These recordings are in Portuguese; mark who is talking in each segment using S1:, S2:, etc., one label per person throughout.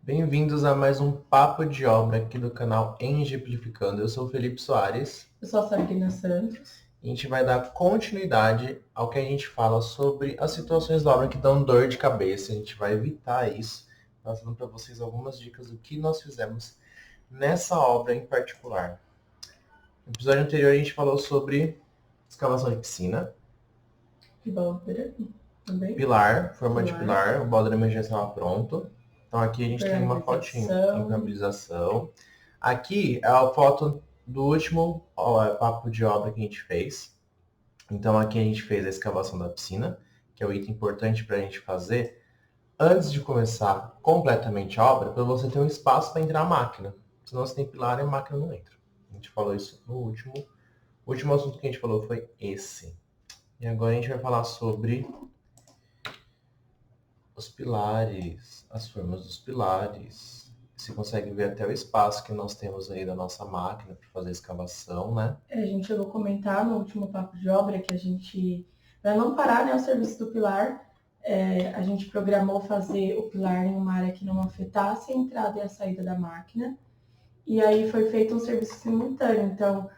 S1: Bem-vindos a mais um Papo de Obra aqui do canal Engemplificando. Eu sou o Felipe Soares
S2: Eu sou a Sabrina Santos.
S1: e a gente vai dar continuidade ao que a gente fala sobre as situações da obra que dão dor de cabeça. A gente vai evitar isso, passando para vocês algumas dicas do que nós fizemos nessa obra em particular. No episódio anterior a gente falou sobre escavação de piscina,
S2: De Bálvara também.
S1: pilar, forma de pilar, o balde de emergência estava pronto. Então aqui a gente tem uma fotinho, impermeabilização. Aqui é a foto do último papo de obra que a gente fez. Então aqui a gente fez a escavação da piscina, que é o item importante para a gente fazer antes de começar completamente a obra, para você ter um espaço para entrar a máquina. Senão você tem pilar e a máquina não entra. A gente falou isso no último. O último assunto que a gente falou foi esse. E agora a gente vai falar sobre os pilares, as formas dos pilares. Você consegue ver até o espaço que nós temos aí da nossa máquina para fazer a escavação, né?
S2: A gente chegou a comentar no último papo de obra que a gente, para não parar, né, o serviço do pilar, a gente programou fazer o pilar em uma área que não afetasse a entrada e a saída da máquina. E aí foi feito um serviço simultâneo. Então,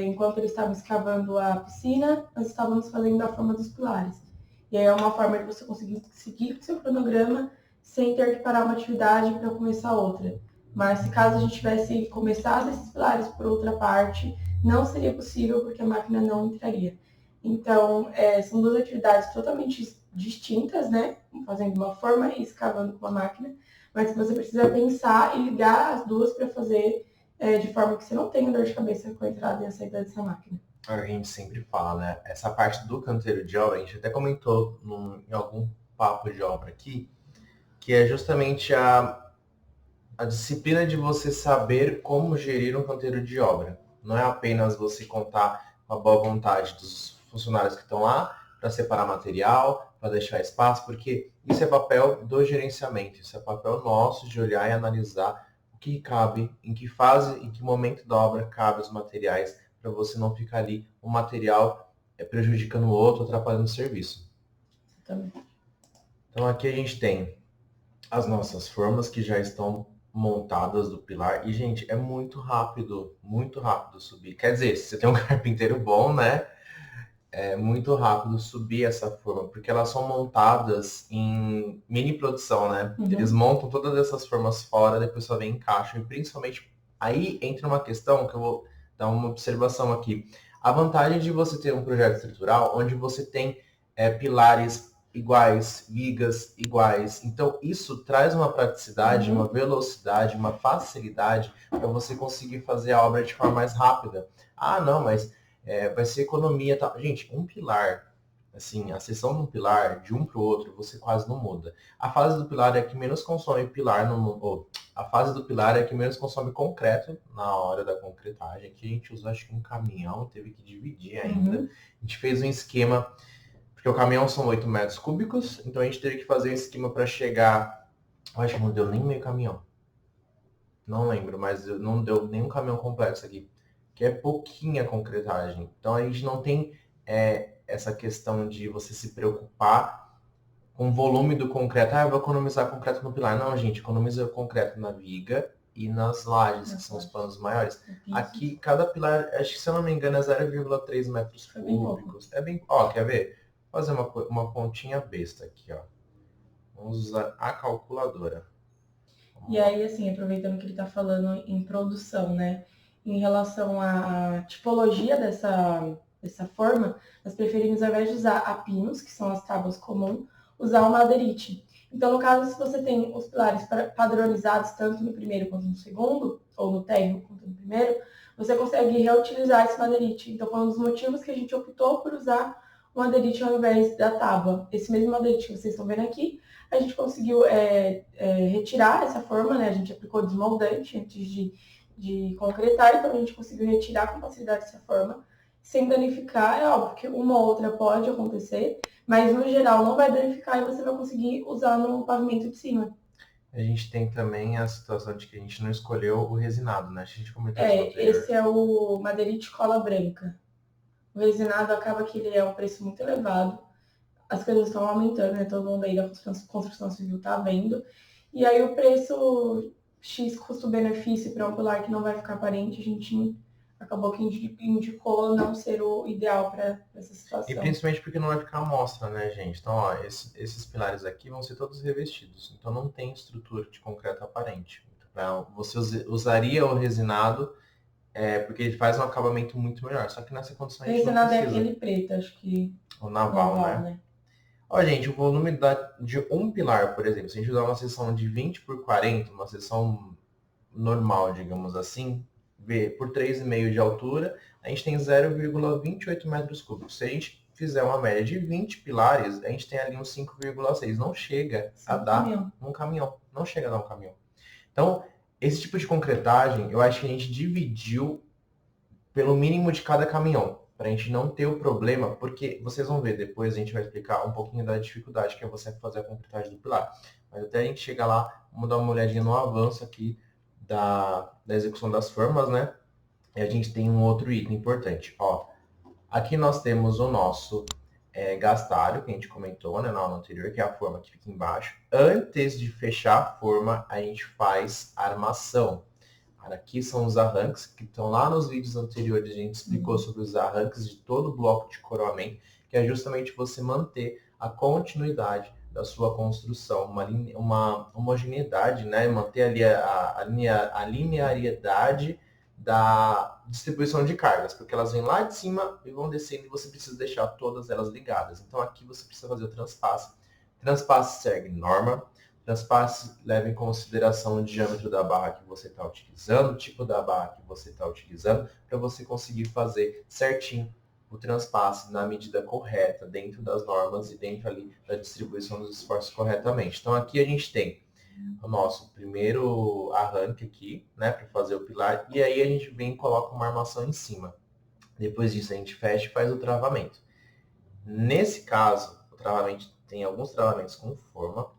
S2: enquanto eles estavam escavando a piscina, nós estávamos fazendo a forma dos pilares. E aí é uma forma de você conseguir seguir o seu cronograma sem ter que parar uma atividade para começar outra. Mas se caso a gente tivesse começado esses pilares por outra parte, não seria possível porque a máquina não entraria. Então, são duas atividades totalmente distintas, né? Fazendo uma forma e escavando com a máquina, mas que você precisa pensar e ligar as duas para fazer de forma que você não tenha dor de cabeça com a entrada e a saída dessa máquina.
S1: A gente sempre fala, né? Essa parte do canteiro de obra, a gente até comentou em algum papo de obra aqui, que é justamente a disciplina de você saber como gerir um canteiro de obra. Não é apenas você contar com a boa vontade dos funcionários que estão lá para separar material, para deixar espaço, porque isso é papel do gerenciamento, isso é papel nosso de olhar e analisar o que cabe, em que fase, em que momento da obra cabe os materiais, para você não ficar ali um material prejudicando o outro, atrapalhando o serviço.
S2: Também.
S1: Então aqui a gente tem as nossas formas que já estão montadas do pilar. E, gente, é muito rápido subir. Quer dizer, se você tem um carpinteiro bom, né? É muito rápido subir essa forma, porque elas são montadas em mini produção, né?
S2: Uhum.
S1: Eles montam todas essas formas fora, depois só vem em caixa. E principalmente, aí entra uma questão que eu vou dar uma observação aqui. A vantagem de você ter um projeto estrutural onde você tem pilares iguais, vigas iguais. Então, isso traz uma praticidade, uma velocidade, uma facilidade para você conseguir fazer a obra de forma mais rápida. Ah, não, mas vai ser economia, tá? Gente, um pilar, assim, a seção de um pilar de um para o outro, você quase não muda. A fase do pilar é a que menos consome pilar ou a fase do pilar é a que menos consome concreto na hora da concretagem. Aqui a gente usou, acho que um caminhão, teve que dividir ainda. A gente fez um esquema, porque o caminhão são 8 metros cúbicos, então a gente teve que fazer um esquema para chegar, acho que não deu nem meio caminhão. Não lembro, mas não deu nem um caminhão completo isso aqui, que é pouquinha concretagem. Então a gente não tem essa questão de você se preocupar com o volume do concreto. Ah, eu vou economizar concreto no pilar. Não, gente, economiza concreto na viga e nas lajes, que são os panos maiores. Aqui, cada pilar, acho que se eu não me engano, é 0,3 metros cúbicos. É bem. Ó, quer ver? Vou fazer uma continha besta aqui, ó. Vamos usar a calculadora.
S2: E aí, assim, aproveitando que ele está falando em produção, né? Em relação à tipologia dessa forma, nós preferimos, ao invés de usar a pinos, que são as tábuas comuns, usar o madeirite. Então, no caso, se você tem os pilares padronizados tanto no primeiro quanto no segundo, ou no térreo quanto no primeiro, você consegue reutilizar esse madeirite. Então, foi um dos motivos que a gente optou por usar o madeirite ao invés da tábua. Esse mesmo madeirite que vocês estão vendo aqui, a gente conseguiu retirar essa forma, né? A gente aplicou desmoldante antes de concretar, então a gente conseguiu retirar com facilidade essa forma, sem danificar. É óbvio que uma ou outra pode acontecer, mas no geral não vai danificar e você vai conseguir usar no pavimento de cima.
S1: A gente tem também a situação de que a gente não escolheu o resinado, né? A gente comentou isso anterior.
S2: Esse é o madeirite cola branca. O resinado acaba que ele é um preço muito elevado. As coisas estão aumentando, né? Todo mundo aí da construção civil está vendo. E aí o preço X custo-benefício para um pilar que não vai ficar aparente, a gente acabou que indicou não ser o ideal para essa
S1: E
S2: situação.
S1: principalmente porque não vai ficar amostra, né, gente? Então, ó, esses pilares aqui vão ser todos revestidos. Então, não tem estrutura de concreto aparente. Então, você usaria o resinado, porque ele faz um acabamento muito melhor. Só que nessa condição a gente não
S2: Resinado é
S1: precisa.
S2: aquele preto, acho que
S1: O naval,
S2: naval,
S1: né?
S2: né?
S1: Ó, gente, o volume de um pilar, por exemplo, se a gente usar uma seção de 20 por 40, uma seção normal, digamos assim, por 3,5 de altura, a gente tem 0,28 metros cúbicos. Se a gente fizer uma média de 20 pilares, a gente tem ali uns 5,6. Não chega a dar um caminhão. Não chega a dar um caminhão. Então, esse tipo de concretagem, eu acho que a gente dividiu pelo mínimo de cada caminhão, para a gente não ter o problema, porque vocês vão ver depois, a gente vai explicar um pouquinho da dificuldade que é você fazer a concretagem do pilar. Mas até a gente chegar lá, vamos dar uma olhadinha no avanço aqui da execução das formas, né? E a gente tem um outro item importante. Ó, aqui nós temos o nosso gastalho, que a gente comentou, né, na aula anterior, que é a forma que fica embaixo. Antes de fechar a forma, a gente faz a armação. Aqui são os arranques, que estão lá nos vídeos anteriores, a gente explicou sobre os arranques de todo o bloco de coroamento, que é justamente você manter a continuidade da sua construção, uma homogeneidade, né? Manter ali a linearidade da distribuição de cargas, porque elas vêm lá de cima e vão descendo e você precisa deixar todas elas ligadas. Então aqui você precisa fazer o transpasse. Transpasse segue norma, transpasse leva em consideração o diâmetro da barra que você está utilizando, o tipo da barra que você está utilizando, para você conseguir fazer certinho o transpasse na medida correta, dentro das normas e dentro ali da distribuição dos esforços corretamente. Então aqui a gente tem o nosso primeiro arranque aqui, né, para fazer o pilar, e aí a gente vem e coloca uma armação em cima. Depois disso a gente fecha e faz o travamento. Nesse caso, o travamento tem alguns travamentos com forma,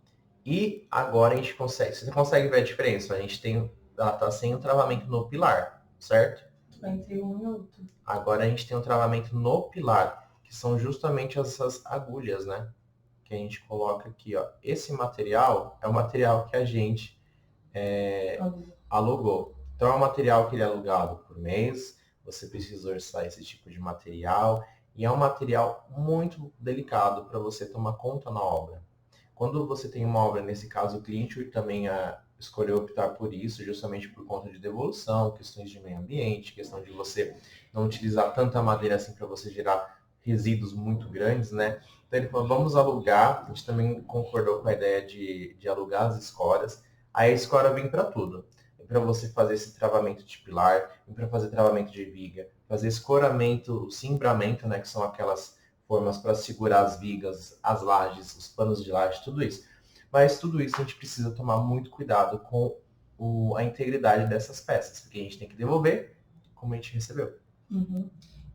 S1: e agora a gente consegue, você consegue ver a diferença, ela está sem o travamento no pilar, certo?
S2: Entre um e outro.
S1: Agora a gente tem um travamento no pilar, que são justamente essas agulhas, né? Que a gente coloca aqui, ó. Esse material é o material que a gente alugou. Então é um material que ele é alugado por mês, você precisa orçar esse tipo de material, e é um material muito delicado para você tomar conta na obra. Quando você tem uma obra, nesse caso, o cliente também escolheu optar por isso, justamente por conta de devolução, questões de meio ambiente, questão de você não utilizar tanta madeira assim para você gerar resíduos muito grandes, né? Então ele falou, vamos alugar, a gente também concordou com a ideia de alugar as escoras. Aí a escora vem para tudo. Para você fazer esse travamento de pilar, para fazer travamento de viga, fazer escoramento, cimbramento, né, que são aquelas formas para segurar as vigas, as lajes, os panos de laje, tudo isso. Mas tudo isso a gente precisa tomar muito cuidado com a integridade dessas peças, porque a gente tem que devolver como a gente recebeu.
S2: Uhum.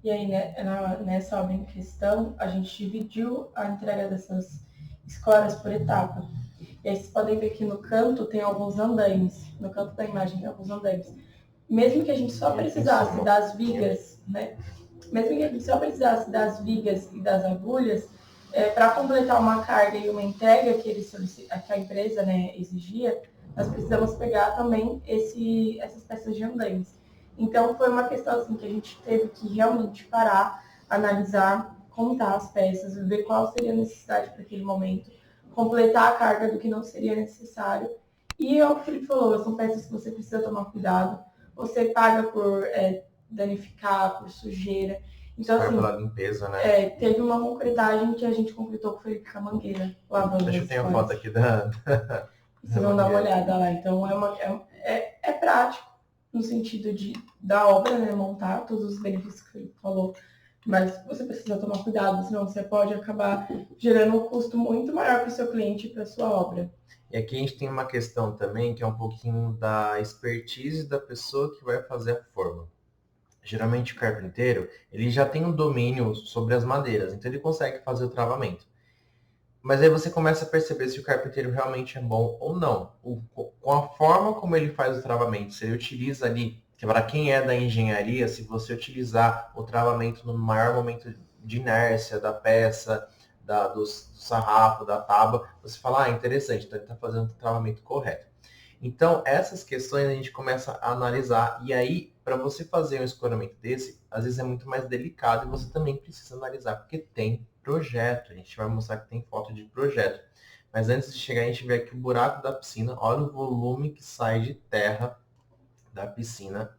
S2: E aí, né, nessa obra em questão, a gente dividiu a entrega dessas escoras por etapa. E aí vocês podem ver que no canto tem alguns andaimes, no canto da imagem tem alguns andaimes. Mesmo que a gente só precisasse das vigas, né? Mesmo que a gente só precisasse das vigas e das agulhas, para completar uma carga e uma entrega que a empresa, né, exigia, nós precisamos pegar também essas peças de andaimes. Então foi uma questão assim que a gente teve que realmente parar, analisar, contar as peças, ver qual seria a necessidade para aquele momento, completar a carga do que não seria necessário. E é o que o Felipe falou, são peças que você precisa tomar cuidado. Você paga por danificar, por sujeira. Então, assim,
S1: pela limpeza, né?
S2: teve uma concretagem que a gente concretou com o Felipe com a mangueira, lavando.
S1: Deixa eu ter a foto aqui da
S2: vocês vão dar uma olhada lá. Então, é prático no sentido da obra, né, montar todos os benefícios que o Felipe falou. Mas você precisa tomar cuidado, senão você pode acabar gerando um custo muito maior para o seu cliente e para a sua obra.
S1: E aqui a gente tem uma questão também, que é um pouquinho da expertise da pessoa que vai fazer a forma. Geralmente o carpinteiro, ele já tem um domínio sobre as madeiras, então ele consegue fazer o travamento. Mas aí você começa a perceber se o carpinteiro realmente é bom ou não. Com a forma como ele faz o travamento, se ele utiliza ali, que para quem é da engenharia, se você utilizar o travamento no maior momento de inércia da peça, do sarrafo, da tábua, você fala, interessante, então ele está fazendo o travamento correto. Então, essas questões a gente começa a analisar, e aí, para você fazer um escoramento desse, às vezes é muito mais delicado e você também precisa analisar, porque tem projeto, a gente vai mostrar que tem foto de projeto. Mas antes de chegar, a gente vê aqui o buraco da piscina, olha o volume que sai de terra da piscina.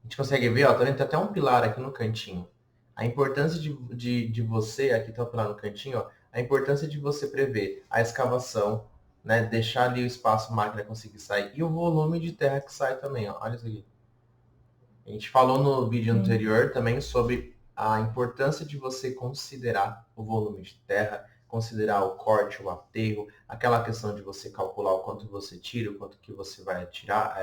S1: A gente consegue ver, ó, tá vendo? Tem até um pilar aqui no cantinho. A importância de você, aqui tá o pilar no cantinho, ó, a importância de você prever a escavação, né, deixar ali o espaço máquina conseguir sair e o volume de terra que sai também, ó, olha isso aqui. A gente falou no vídeo anterior também sobre a importância de você considerar o volume de terra, considerar o corte, o aterro, aquela questão de você calcular o quanto você tira, o quanto que você vai tirar,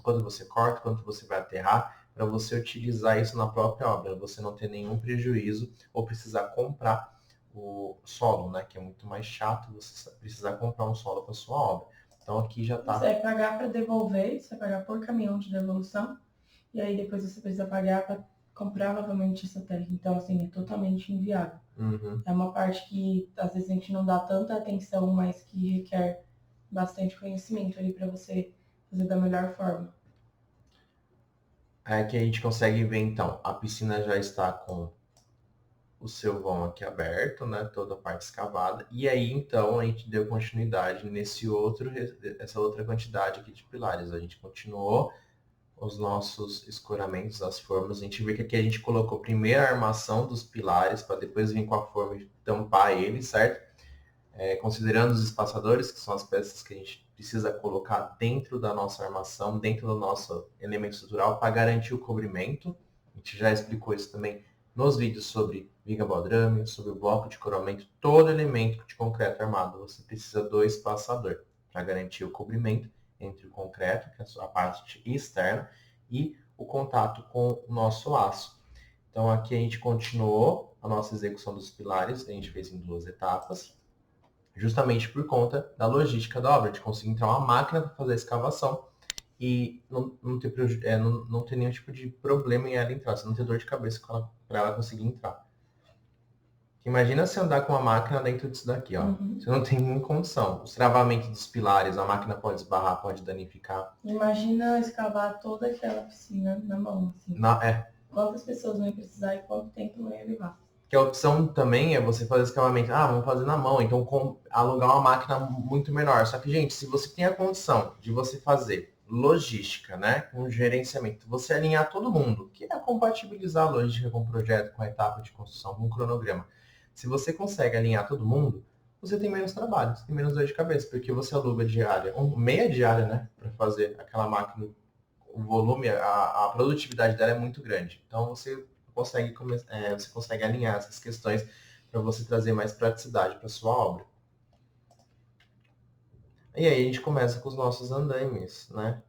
S1: quanto você corta, quanto você vai aterrar, para você utilizar isso na própria obra, você não ter nenhum prejuízo ou precisar comprar o solo, né? Que é muito mais chato você precisar comprar um solo para sua obra. Então aqui já está.
S2: Você vai pagar para devolver, você vai pagar por caminhão de devolução, e aí depois você precisa pagar para comprar novamente essa terra. Então, assim, é totalmente inviável. É uma parte que às vezes a gente não dá tanta atenção, mas que requer bastante conhecimento ali para você fazer da melhor forma.
S1: Aqui a gente consegue ver então, a piscina já está com o seu vão aqui aberto, né, toda a parte escavada, e aí então a gente deu continuidade essa outra quantidade aqui de pilares. A gente continuou os nossos escoramentos, as formas. A gente vê que aqui a gente colocou primeiro a armação dos pilares, para depois vir com a forma e tampar ele, certo? Considerando os espaçadores, que são as peças que a gente precisa colocar dentro da nossa armação, dentro do nosso elemento estrutural, para garantir o cobrimento. A gente já explicou isso também nos vídeos sobre viga baldrame, sobre o bloco de coramento. Todo elemento de concreto armado, você precisa do espaçador para garantir o cobrimento entre o concreto, que é a parte externa, e o contato com o nosso aço. Então aqui a gente continuou a nossa execução dos pilares, a gente fez em 2 etapas, justamente por conta da logística da obra, de conseguir entrar uma máquina para fazer a escavação e não ter nenhum tipo de problema em ela entrar, você não ter dor de cabeça para ela conseguir entrar. Imagina você andar com uma máquina dentro disso daqui, ó. Você não tem nenhuma condição. Os travamentos dos pilares, a máquina pode esbarrar, pode danificar.
S2: Imagina escavar toda aquela piscina na mão, assim. Quantas pessoas vão precisar e quanto tempo não ia levar?
S1: Que a opção também é você fazer escavamento. Vamos fazer na mão, então alugar uma máquina muito menor. Só que, gente, se você tem a condição de você fazer logística, né, com gerenciamento, você alinhar todo mundo, que é compatibilizar a logística com o projeto, com a etapa de construção, com o cronograma. Se você consegue alinhar todo mundo, você tem menos trabalho, você tem menos dor de cabeça, porque você aluga diária, meia diária, né, para fazer aquela máquina. O volume, a produtividade dela é muito grande. Então você consegue alinhar essas questões para você trazer mais praticidade para sua obra. E aí a gente começa com os nossos andaimes, né?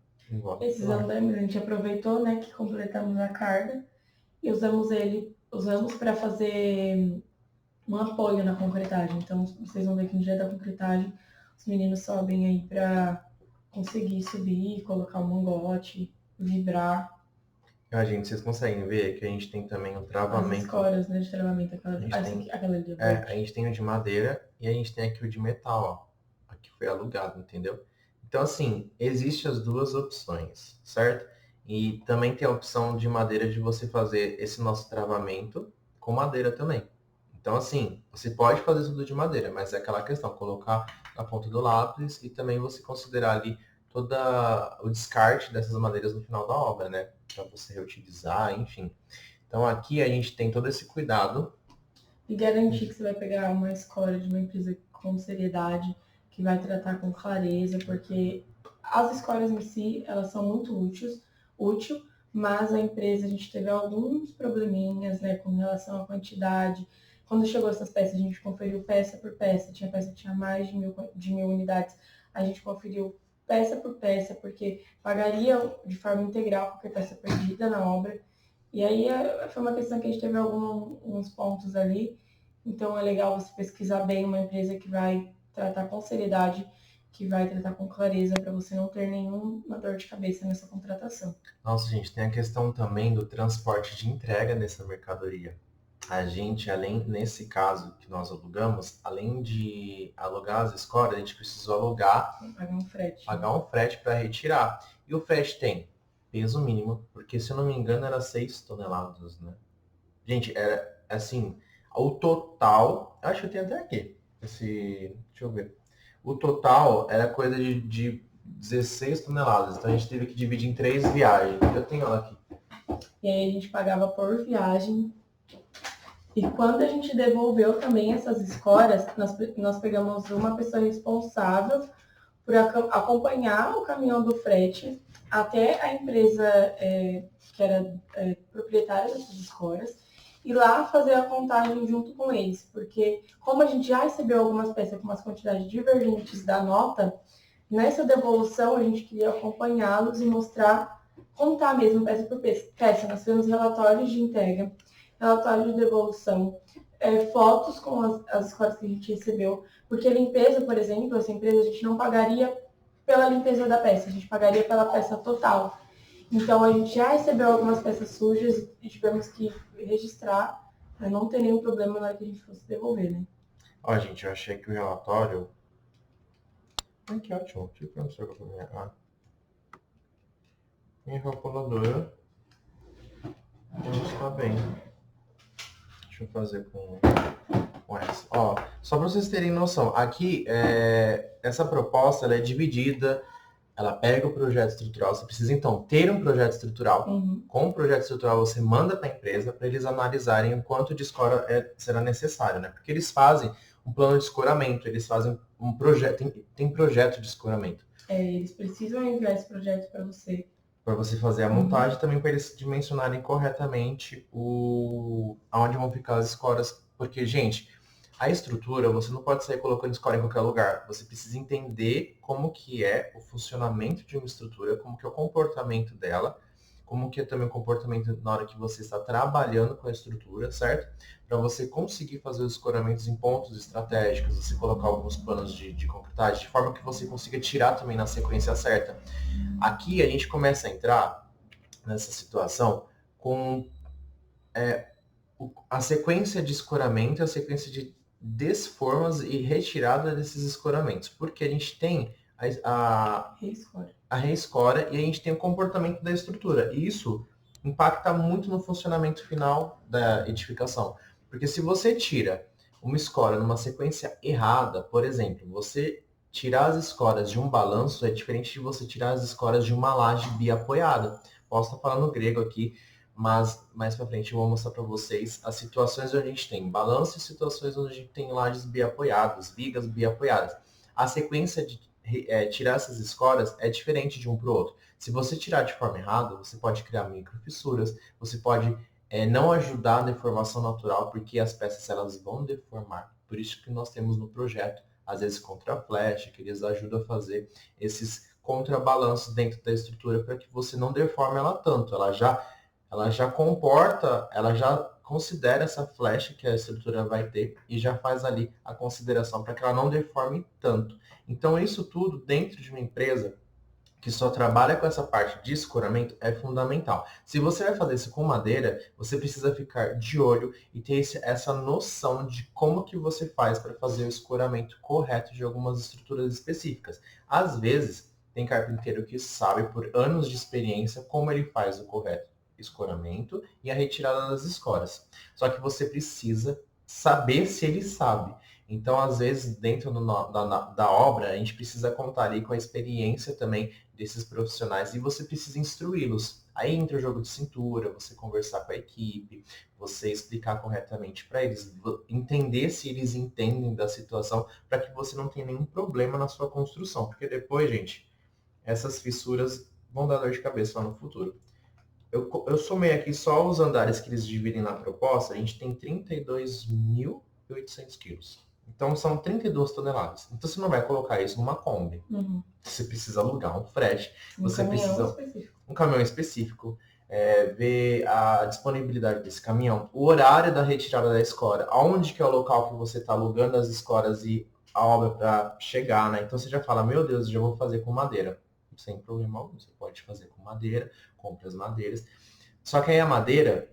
S2: Esses andaimes a gente aproveitou, né, que completamos a carga e usamos para fazer um apoio na concretagem. Então vocês vão ver que no dia da concretagem os meninos sobem aí para conseguir subir, colocar o mangote, vibrar.
S1: Gente, vocês conseguem ver que a gente tem também um travamento.
S2: As escoras, né, de travamento, aquela ali.
S1: A gente tem o de madeira e a gente tem aqui o de metal, ó. Aqui foi alugado, entendeu? Então, assim, existem as duas opções, certo? E também tem a opção de madeira de você fazer esse nosso travamento com madeira também. Então, assim, você pode fazer tudo de madeira, mas é aquela questão, colocar na ponta do lápis e também você considerar ali todo o descarte dessas madeiras no final da obra, né? Para você reutilizar, enfim. Então, aqui a gente tem todo esse cuidado.
S2: E garantir que você vai pegar uma escola de uma empresa com seriedade, que vai tratar com clareza, porque as escolas em si, elas são muito úteis, mas a empresa, a gente teve alguns probleminhas, né, com relação à quantidade. Quando chegou essas peças, a gente conferiu peça por peça, tinha peça que tinha mais de mil unidades, a gente conferiu peça por peça, porque pagaria de forma integral qualquer peça perdida na obra. E aí foi uma questão que a gente teve alguns pontos ali, então é legal você pesquisar bem uma empresa que vai tratar com seriedade, que vai tratar com clareza, para você não ter nenhuma dor de cabeça nessa contratação.
S1: Nossa, gente, tem a questão também do transporte de entrega dessa mercadoria. A gente, nesse caso que nós alugamos, além de alugar as escoras, a gente precisou pagar um frete para retirar. E o frete tem peso mínimo, porque se eu não me engano era 6 toneladas, né? Gente, era assim, o total, acho que eu tenho até aqui, deixa eu ver. O total era coisa de 16 toneladas, então a gente teve que dividir em 3 viagens. Eu tenho ela aqui.
S2: E aí a gente pagava por viagem. E quando a gente devolveu também essas escoras, nós pegamos uma pessoa responsável por acompanhar o caminhão do frete até a empresa que era proprietária dessas escoras e lá fazer a contagem junto com eles, porque como a gente já recebeu algumas peças com umas quantidades divergentes da nota, nessa devolução a gente queria acompanhá-los e mostrar, contar mesmo peça por peça. Nós fizemos relatórios de entrega, relatório de devolução, fotos com as escolas que a gente recebeu, porque a limpeza, por exemplo, essa empresa a gente não pagaria pela limpeza da peça, a gente pagaria pela peça total. Então a gente já recebeu algumas peças sujas e tivemos que registrar para não ter nenhum problema na hora que a gente fosse devolver, né?
S1: Ó, gente, eu achei que o relatório. Ai, que ótimo. Deixa eu ver onde você colocou minha calculadora. Não está bem. Deixa eu fazer com essa. Ó, só para vocês terem noção, aqui essa proposta ela é dividida, ela pega o projeto estrutural, você precisa então ter um projeto estrutural.
S2: Uhum.
S1: Com o projeto estrutural você manda para a empresa para eles analisarem o quanto de escora será necessário, né? Porque eles fazem um plano de escoramento, eles fazem um projeto, tem projeto de escoramento.
S2: Eles precisam enviar esse projeto para você.
S1: Para você fazer a montagem, também para eles dimensionarem corretamente aonde vão ficar as escoras. Porque, gente, a estrutura, você não pode sair colocando escola em qualquer lugar. Você precisa entender como que é o funcionamento de uma estrutura, como que é o comportamento dela, como que é também o comportamento na hora que você está trabalhando com a estrutura, certo? Para você conseguir fazer os escoramentos em pontos estratégicos, você colocar alguns planos de concretagem, de forma que você consiga tirar também na sequência certa. Aqui a gente começa a entrar nessa situação com a sequência de escoramento, a sequência de desformas e retirada desses escoramentos, porque a gente tem a reescora e a gente tem o comportamento da estrutura. E isso impacta muito no funcionamento final da edificação. Porque se você tira uma escora numa sequência errada, por exemplo, você tirar as escoras de um balanço é diferente de você tirar as escoras de uma laje biapoiada. Posso estar falando grego aqui, mas mais para frente eu vou mostrar para vocês as situações onde a gente tem balanço e situações onde a gente tem lajes biapoiadas, vigas biapoiadas. A sequência de tirar essas escoras é diferente de um para o outro. Se você tirar de forma errada, você pode criar microfissuras, você pode não ajudar na deformação natural, porque as peças elas vão deformar. Por isso que nós temos no projeto, às vezes contra flecha, que eles ajudam a fazer esses contrabalanços dentro da estrutura para que você não deforme ela tanto. Ela já comporta, ela já considera essa flecha que a estrutura vai ter e já faz ali a consideração para que ela não deforme tanto. Então, isso tudo dentro de uma empresa que só trabalha com essa parte de escoramento é fundamental. Se você vai fazer isso com madeira, você precisa ficar de olho e ter essa noção de como que você faz para fazer o escoramento correto de algumas estruturas específicas. Às vezes, tem carpinteiro que sabe por anos de experiência como ele faz o correto escoramento e a retirada das escoras. Só que você precisa saber se ele sabe. Então, às vezes, dentro da obra, a gente precisa contar ali com a experiência também desses profissionais e você precisa instruí-los. Aí entra o jogo de cintura, você conversar com a equipe, você explicar corretamente para eles, entender se eles entendem da situação, para que você não tenha nenhum problema na sua construção. Porque depois, gente, essas fissuras vão dar dor de cabeça lá no futuro. Eu somei aqui só os andares que eles dividem na proposta, a gente tem 32.800 quilos. Então são 32 toneladas. Então você não vai colocar isso numa Kombi.
S2: Uhum.
S1: Você precisa alugar um frete. Você precisa
S2: específico.
S1: um caminhão específico. Ver a disponibilidade desse caminhão, o horário da retirada da escora, aonde que é o local que você está alugando as escoras e a obra para chegar, né? Então você já fala, meu Deus, já vou fazer com madeira. Sem problema algum, você pode fazer com madeira, compra as madeiras. Só que aí a madeira,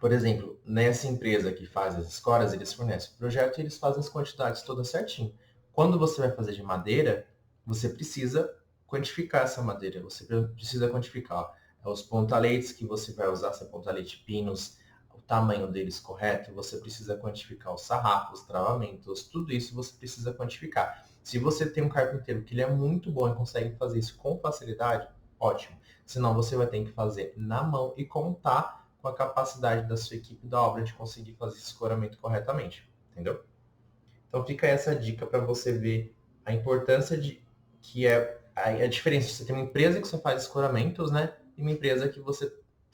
S1: Por exemplo, nessa empresa que faz as escoras, eles fornecem o projeto e eles fazem as quantidades todas certinho. Quando você vai fazer de madeira, você precisa quantificar essa madeira. Você precisa quantificar os pontaletes que você vai usar, se é pontalete pinos, o tamanho deles correto. Você precisa quantificar os sarrafos, travamentos, tudo isso você precisa quantificar. Se você tem um carpinteiro que ele é muito bom e consegue fazer isso com facilidade, ótimo. Senão você vai ter que fazer na mão e contar com a capacidade da sua equipe da obra de conseguir fazer esse escoramento corretamente, entendeu? Então fica essa dica para você ver a importância de que é a diferença. Você tem uma empresa que só faz escoramentos, né? E uma empresa que você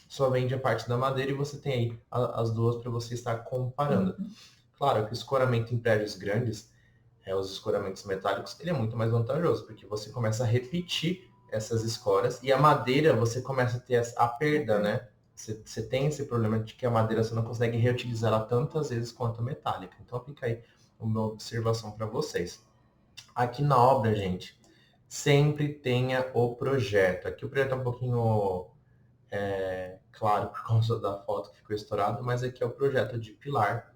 S1: só vende a parte da madeira e você tem aí as duas para você estar comparando.
S2: Uhum.
S1: Claro que o escoramento em prédios grandes, os escoramentos metálicos, ele é muito mais vantajoso, porque você começa a repetir essas escoras e a madeira você começa a ter a perda, né? Você tem esse problema de que a madeira você não consegue reutilizar ela tantas vezes quanto a metálica. Então fica aí uma observação para vocês. Aqui na obra, gente, sempre tenha o projeto. Aqui o projeto é um pouquinho claro por causa da foto que ficou estourada, mas aqui é o projeto de pilar.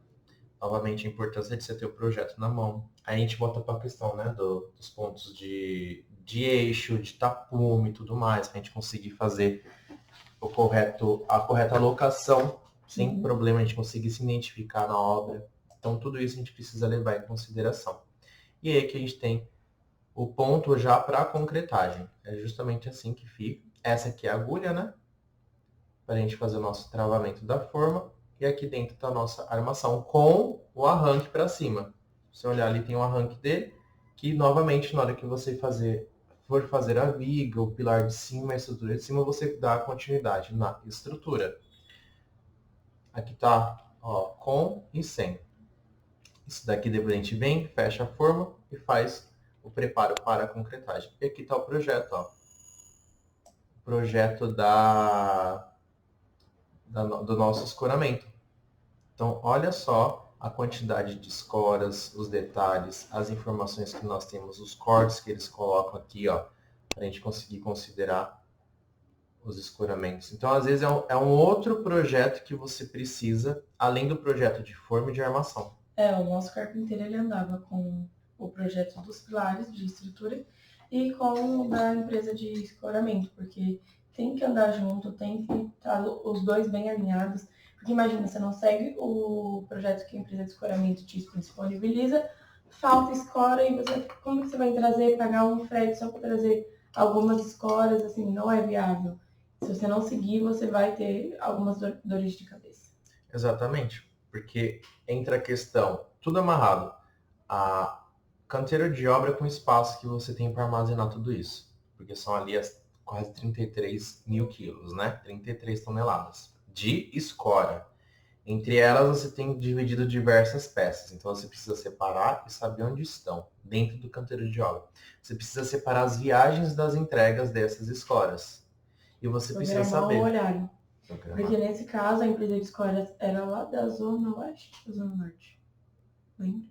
S1: Novamente, a importância de você ter o projeto na mão. Aí a gente volta para a questão, né, dos pontos de eixo, de tapume e tudo mais, para a gente conseguir fazer a correta alocação, sem problema, a gente conseguir se identificar na obra. Então, tudo isso a gente precisa levar em consideração. E aí que a gente tem o ponto já para a concretagem. É justamente assim que fica. Essa aqui é a agulha, né? Para a gente fazer o nosso travamento da forma. E aqui dentro está a nossa armação com o arranque para cima. Se você olhar ali, tem o arranque dele, que novamente, na hora que você for fazer a viga, o pilar de cima, a estrutura de cima, você dá continuidade na estrutura. Aqui está com e sem. Isso daqui depois a gente vem, fecha a forma e faz o preparo para a concretagem. E aqui está o projeto, ó. O projeto do nosso escoramento. Então, olha só a quantidade de escoras, os detalhes, as informações que nós temos, os cortes que eles colocam aqui, ó, para a gente conseguir considerar os escoramentos. Então, às vezes, é um outro projeto que você precisa, além do projeto de forma e de armação.
S2: O nosso carpinteiro ele andava com o projeto dos pilares de estrutura e com o da empresa de escoramento, porque tem que andar junto, tem que estar os dois bem alinhados. Porque imagina, você não segue o projeto que a empresa de escoramento te disponibiliza, falta escora e como que você vai trazer, pagar um frete só para trazer algumas escoras, assim, não é viável. Se você não seguir, você vai ter algumas dores de cabeça.
S1: Exatamente, porque entra a questão, tudo amarrado, a canteiro de obra com espaço que você tem para armazenar tudo isso, porque são ali as quase 33 mil quilos, né? 33 toneladas de escora. Entre elas você tem dividido diversas peças, então você precisa separar e saber onde estão, dentro do canteiro de obra. Você precisa separar as viagens das entregas dessas escoras. E você precisa saber.
S2: O horário. Porque nesse caso a empresa de escoras era lá da Zona Oeste ou Zona Norte? Lembra?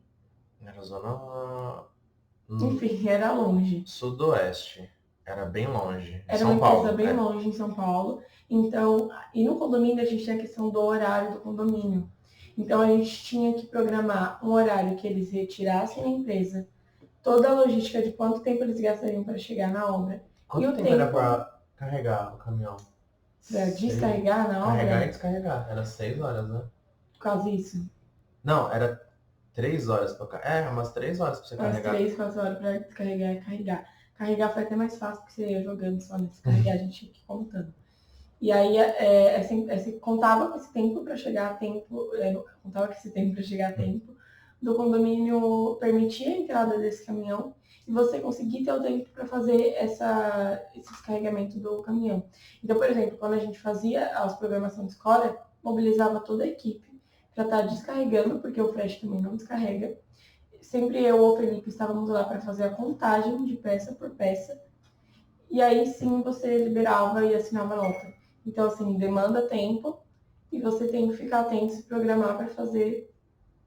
S1: Era zona.
S2: Enfim, era longe.
S1: Sudoeste. Era bem longe.
S2: Era
S1: São
S2: uma
S1: Paulo,
S2: empresa bem longe em São Paulo. Então, e no condomínio a gente tinha a questão do horário do condomínio. Então a gente tinha que programar um horário que eles retirassem a empresa, toda a logística de quanto tempo eles gastariam para chegar na obra.
S1: Quanto tempo era para carregar o caminhão?
S2: Para descarregar na obra?
S1: Carregar e descarregar. Era 6 horas, né?
S2: Quase isso.
S1: Não, era 3 horas para carregar. Umas 3 horas para você carregar.
S2: Umas 3, 4 horas para descarregar e carregar. Carregar foi até mais fácil, porque você ia jogando só nesse carregar, a gente ia contando. E aí, contava com esse tempo para chegar a tempo, contava com esse tempo para chegar a tempo, do condomínio permitir a entrada desse caminhão e você conseguir ter o tempo para fazer esse descarregamento do caminhão. Então, por exemplo, quando a gente fazia as programações de escola, mobilizava toda a equipe para estar descarregando, porque o frete também não descarrega. Sempre eu ou o Felipe estávamos lá para fazer a contagem de peça por peça. E aí sim você liberava e assinava a nota. Então, assim, demanda tempo e você tem que ficar atento e se programar para fazer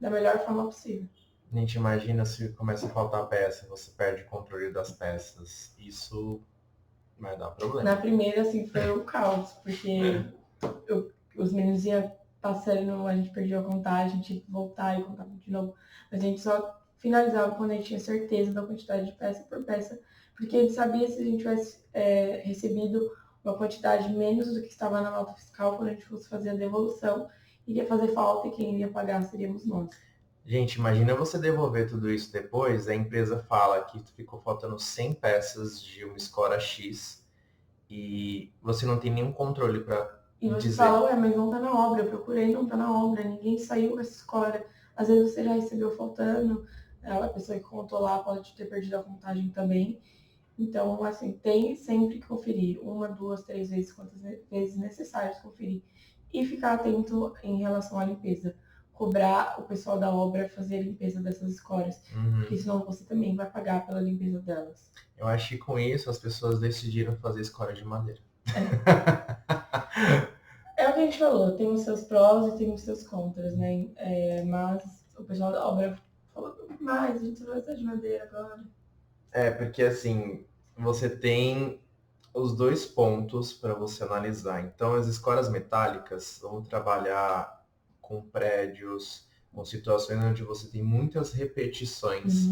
S2: da melhor forma possível.
S1: A gente imagina se começa a faltar peça, você perde o controle das peças. Isso vai dar problema.
S2: Na primeira, assim, foi o caos, porque os meninos iam passando, a gente perdeu a contagem, tinha que voltar e contar de novo. Mas a gente só finalizava quando a gente tinha certeza da quantidade de peça por peça, porque a gente sabia se a gente tivesse recebido uma quantidade menos do que estava na nota fiscal, quando a gente fosse fazer a devolução, iria fazer falta e quem iria pagar seríamos nós.
S1: Gente, imagina você devolver tudo isso depois, a empresa fala que ficou faltando 100 peças de uma escora X e você não tem nenhum controle para
S2: E você
S1: dizer.
S2: fala, ué, mas não tá na obra, eu procurei, não tá na obra, ninguém saiu com essa escora. Às vezes você já recebeu faltando, a pessoa que contou lá pode ter perdido a contagem também. Então, assim, tem sempre que conferir, uma, duas, três vezes, quantas vezes necessárias conferir. E ficar atento em relação à limpeza. Cobrar o pessoal da obra fazer a limpeza dessas escoras, porque senão você também vai pagar pela limpeza delas.
S1: Eu acho que com isso as pessoas decidiram fazer escora de madeira.
S2: É o que a gente falou, tem os seus prós e tem os seus contras, né? Mas o pessoal da obra falou mais, a gente vai usar de madeira agora.
S1: Porque assim, você tem os dois pontos para você analisar. Então, as escoras metálicas vão trabalhar com prédios, com situações onde você tem muitas repetições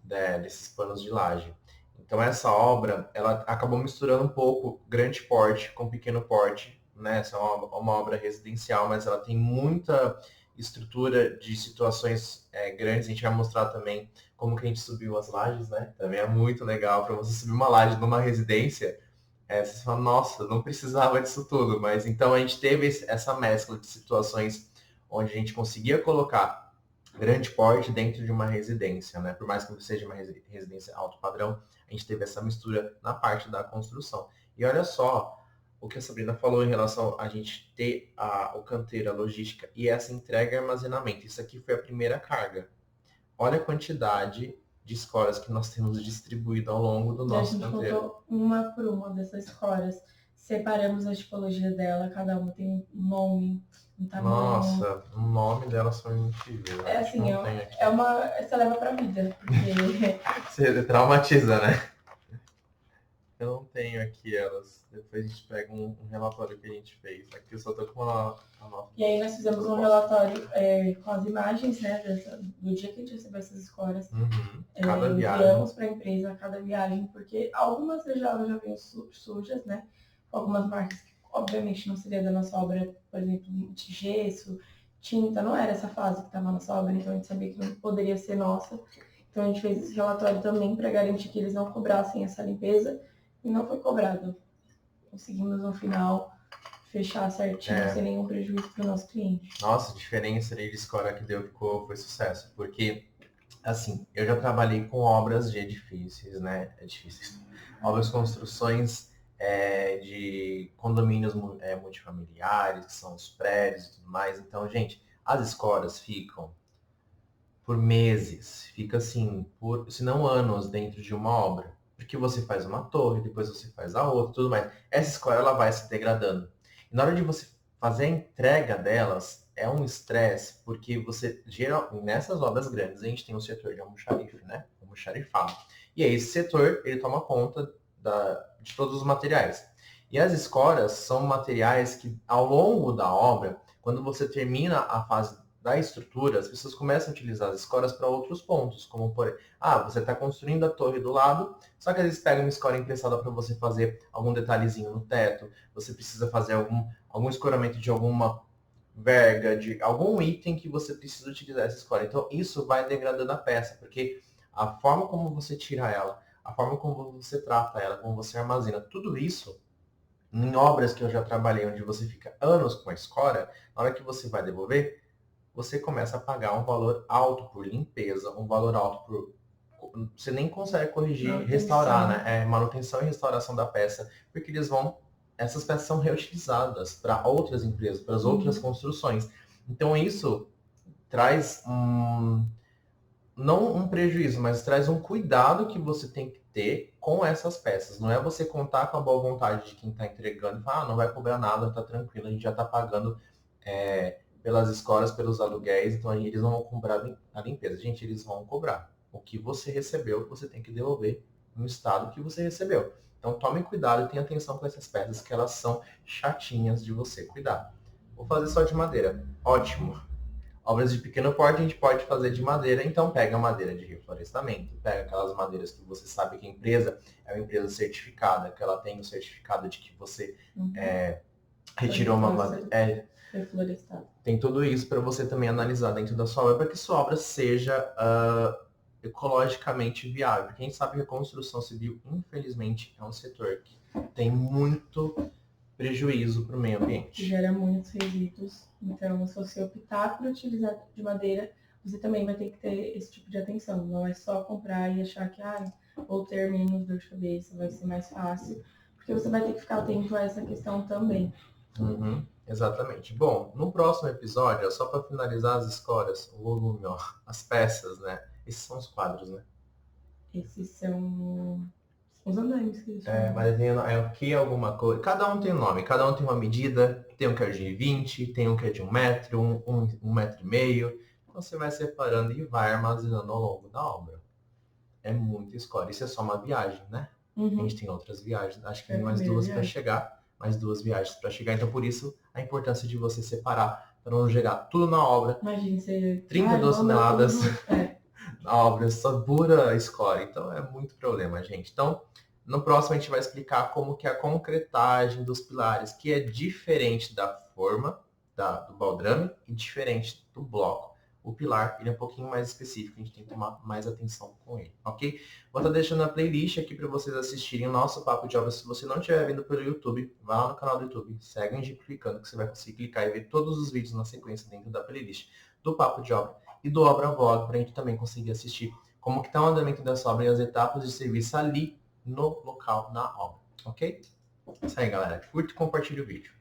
S1: desses panos de laje. Então, essa obra, ela acabou misturando um pouco grande porte com pequeno porte, né? Essa é uma obra residencial, mas ela tem muita estrutura de situações grandes. A gente vai mostrar também como que a gente subiu as lajes, né? Também é muito legal para você subir uma laje numa residência. Você fala, nossa, não precisava disso tudo, mas então a gente teve essa mescla de situações onde a gente conseguia colocar grande porte dentro de uma residência, né? Por mais que seja uma residência alto padrão, a gente teve essa mistura na parte da construção. E olha só o que a Sabrina falou em relação a gente ter o canteiro, a logística e essa entrega e armazenamento. Isso aqui foi a primeira carga. Olha a quantidade de escoras que nós temos distribuído ao longo do nosso canteiro.
S2: A gente contou uma por uma dessas escoras, separamos a tipologia dela, cada uma tem um nome, um tamanho.
S1: Nossa, o nome delas foi incrível.
S2: Assim, você leva pra vida, porque...
S1: Você traumatiza, né? Eu não tenho aqui elas. Depois a gente pega um relatório que a gente fez. Aqui eu só tô com a nota.
S2: E aí nós fizemos um relatório com as imagens, né, do dia que a gente recebeu essas escoras.
S1: Cada viagem.
S2: Enviamos para a empresa cada viagem, porque algumas já vinham sujas, né? Algumas marcas que, obviamente, não seria da nossa obra, por exemplo, de gesso, tinta, não era essa fase que estava na nossa obra, então a gente sabia que não poderia ser nossa. Então a gente fez esse relatório também para garantir que eles não cobrassem essa limpeza, e não foi cobrado. Conseguimos no final fechar certinho, sem nenhum prejuízo para o nosso cliente.
S1: Nossa, a diferença de escora que deu foi sucesso, porque assim, eu já trabalhei com obras de edifícios, né? Obras, construções de condomínios multifamiliares, que são os prédios e tudo mais. Então, gente, as escoras ficam por meses, fica assim, se não anos dentro de uma obra. Porque você faz uma torre, depois você faz a outra, tudo mais. Essa escora, ela vai se degradando. E na hora de você fazer a entrega delas, é um estresse, porque nessas obras grandes, a gente tem um setor de almoxarife, né? Almoxarifado. E aí, esse setor, ele toma conta de todos os materiais. E as escoras são materiais que, ao longo da obra, quando você termina a fase da estrutura, as pessoas começam a utilizar as escoras para outros pontos, como por você está construindo a torre do lado, só que às vezes pega uma escora emprestada para você fazer algum detalhezinho no teto, você precisa fazer algum escoramento de alguma verga, de algum item que você precisa utilizar essa escora. Então isso vai degradando a peça, porque a forma como você tira ela, a forma como você trata ela, como você armazena, tudo isso, em obras que eu já trabalhei, onde você fica anos com a escora, na hora que você vai devolver, você começa a pagar um valor alto por limpeza, um valor alto por... Você nem consegue corrigir, restaurar, né? Manutenção e restauração da peça, porque essas peças são reutilizadas para outras empresas, para as outras construções. Então isso traz não um prejuízo, mas traz um cuidado que você tem que ter com essas peças. Não é você contar com a boa vontade de quem está entregando e falar, não vai cobrar nada, tá tranquilo, a gente já está pagando pelas escolas, pelos aluguéis, então eles não vão cobrar a limpeza. Gente, eles vão cobrar. O que você recebeu, você tem que devolver no estado que você recebeu. Então tome cuidado e tenha atenção com essas peças, que elas são chatinhas de você cuidar. Vou fazer só de madeira. Ótimo. Obras de pequeno porte a gente pode fazer de madeira, então pega madeira de reflorestamento, pega aquelas madeiras que você sabe que a empresa é uma empresa certificada, que ela tem o certificado de que você retirou uma madeira.
S2: Reflorestado.
S1: Tem tudo isso para você também analisar dentro da sua obra, para que sua obra seja ecologicamente viável. Porque a gente sabe que a construção civil, infelizmente, é um setor que tem muito prejuízo para o meio ambiente.
S2: Gera muitos resíduos. Então, se você optar por utilizar de madeira, você também vai ter que ter esse tipo de atenção. Não é só comprar e achar que vou ter menos dor de cabeça, vai ser mais fácil. Porque você vai ter que ficar atento a essa questão também.
S1: Exatamente. Bom, no próximo episódio, só para finalizar as escoras, o volume, as peças, né? Esses são os quadros, né?
S2: Esses são os andames que eles chamam.
S1: Mas tem o que alguma coisa. Cada um tem um nome, cada um tem uma medida. Tem um que é de 20, tem um que é de 1 metro, um metro e meio. Então você vai separando e vai armazenando ao longo da obra. É muita escola. Isso é só uma viagem, né? A gente tem outras viagens. Acho que tem mais duas para chegar. Mais 2 viagens para chegar. Então, por isso, a importância de você separar para não jogar tudo na obra.
S2: Imagina, você...
S1: 32 toneladas na obra, só pura escória. Então, é muito problema, gente. Então, no próximo a gente vai explicar como que é a concretagem dos pilares, que é diferente da forma do baldrame e diferente do bloco. O pilar, ele é um pouquinho mais específico, a gente tem que tomar mais atenção com ele, ok? Vou estar deixando a playlist aqui para vocês assistirem o nosso Papo de Obra. Se você não estiver vindo pelo YouTube, vá lá no canal do YouTube, segue o Indico clicando, que você vai conseguir clicar e ver todos os vídeos na sequência dentro da playlist do Papo de Obra e do Obra Vlog, para a gente também conseguir assistir como que está o andamento dessa obra e as etapas de serviço ali no local, na obra, ok? Isso aí, galera. Curte e compartilhe o vídeo.